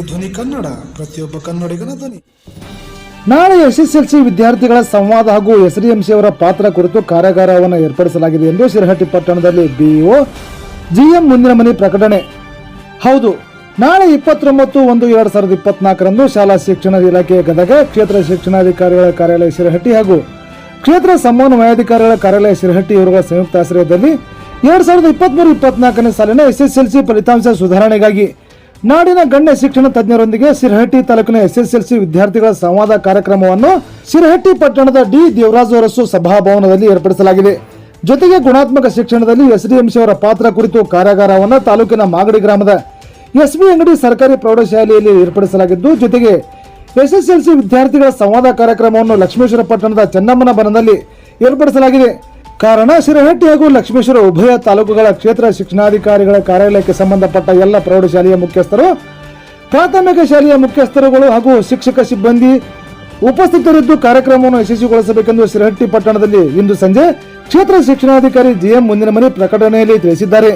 ಧ್ವನಿ ಕನ್ನಡ, ಪ್ರತಿಯೊಬ್ಬ ಕನ್ನಡಿಗನ ಧ್ವನಿ. ನಾಳೆ ಎಸ್ಎಸ್ಎಲ್ಸಿ ವಿದ್ಯಾರ್ಥಿಗಳ ಸಂವಾದ ಹಾಗೂ ಎಸ್ಡಿಎಂಸಿ ಅವರ ಪಾತ್ರ ಕುರಿತು ಕಾರ್ಯಾಗಾರವನ್ನು ಏರ್ಪಡಿಸಲಾಗಿದೆ ಎಂದು ಶಿರಹಟ್ಟಿ ಪಟ್ಟಣದಲ್ಲಿ ಬಿಇಒ ಜಿಎಂ ಮುಂದಿನ ಮನಿ ಪ್ರಕಟಣೆ. ಹೌದು, ನಾಳೆ 29/1/2024ರಂದು ಶಾಲಾ ಶಿಕ್ಷಣ ಇಲಾಖೆ ಗದಗ, ಕ್ಷೇತ್ರ ಶಿಕ್ಷಣಾಧಿಕಾರಿಗಳ ಕಾರ್ಯಾಲಯ ಶಿರಹಟ್ಟಿ ಹಾಗೂ ಕ್ಷೇತ್ರ ಸಮನ್ವಯಾಧಿಕಾರಿಗಳ ಕಾರ್ಯಾಲಯ ಶಿರಹಟ್ಟಿ ಇವರುಗಳ ಸಂಯುಕ್ತ ಆಶ್ರಯದಲ್ಲಿ 2023-24ನೇ ಸಾಲಿನ ಎಸ್ಎಸ್ಎಲ್ಸಿ ಫಲಿತಾಂಶ ಸುಧಾರಣೆಗಾಗಿ ನಾಡಿನ ಗಣ್ಯ ಶಿಕ್ಷಣ ತಜ್ಞರೊಂದಿಗೆ ಶಿರಹಟ್ಟಿ ತಾಲೂಕಿನ ಎಸ್ಎಸ್ಎಲ್ಸಿ ವಿದ್ಯಾರ್ಥಿಗಳ ಸಂವಾದ ಕಾರ್ಯಕ್ರಮವನ್ನು ಶಿರಹಟ್ಟಿ ಪಟ್ಟಣದ ಡಿ ದೇವರಾಜ ಅರಸು ಸಭಾಭವನದಲ್ಲಿ ಏರ್ಪಡಿಸಲಾಗಿದೆ. ಜೊತೆಗೆ ಗುಣಾತ್ಮಕ ಶಿಕ್ಷಣದಲ್ಲಿ ಎಸ್ಡಿಎಂಸಿ ಅವರ ಪಾತ್ರ ಕುರಿತು ಕಾರ್ಯಾಗಾರವನ್ನು ತಾಲೂಕಿನ ಮಾಗಡಿ ಗ್ರಾಮದ ಎಸ್ಬಿ ಅಂಗಡಿ ಸರ್ಕಾರಿ ಪ್ರೌಢಶಾಲೆಯಲ್ಲಿ ಏರ್ಪಡಿಸಲಾಗಿದ್ದು, ಜೊತೆಗೆ ಎಸ್ಎಸ್ಎಲ್ಸಿ ವಿದ್ಯಾರ್ಥಿಗಳ ಸಂವಾದ ಕಾರ್ಯಕ್ರಮವನ್ನು ಲಕ್ಷ್ಮೇಶ್ವರ ಪಟ್ಟಣದ ಚೆನ್ನಮ್ಮನ ಬನದಲ್ಲಿ ಏರ್ಪಡಿಸಲಾಗಿದೆ. ಕಾರಣ, ಶಿರಹಟ್ಟಿ ಹಾಗೂ ಲಕ್ಷ್ಮೇಶ್ವರ ಉಭಯ ತಾಲೂಕುಗಳ ಕ್ಷೇತ್ರ ಶಿಕ್ಷಣಾಧಿಕಾರಿಗಳ ಕಾರ್ಯಾಲಯಕ್ಕೆ ಸಂಬಂಧಪಟ್ಟ ಎಲ್ಲ ಪ್ರೌಢಶಾಲೆಯ ಮುಖ್ಯಸ್ಥರು, ಪ್ರಾಥಮಿಕ ಶಾಲೆಯ ಮುಖ್ಯಸ್ಥರುಗಳು ಹಾಗೂ ಶಿಕ್ಷಕ ಸಿಬ್ಬಂದಿ ಉಪಸ್ಥಿತರಿದ್ದು ಕಾರ್ಯಕ್ರಮವನ್ನು ಯಶಸ್ವಿಗೊಳಿಸಬೇಕೆಂದು ಶಿರಹಟ್ಟಿ ಪಟ್ಟಣದಲ್ಲಿ ಇಂದು ಸಂಜೆ ಕ್ಷೇತ್ರ ಶಿಕ್ಷಣಾಧಿಕಾರಿ ಜಿಎಂ ಮುಂದಿನ ಮನಿ ಪ್ರಕಟಣೆಯಲ್ಲಿ ತಿಳಿಸಿದ್ದಾರೆ.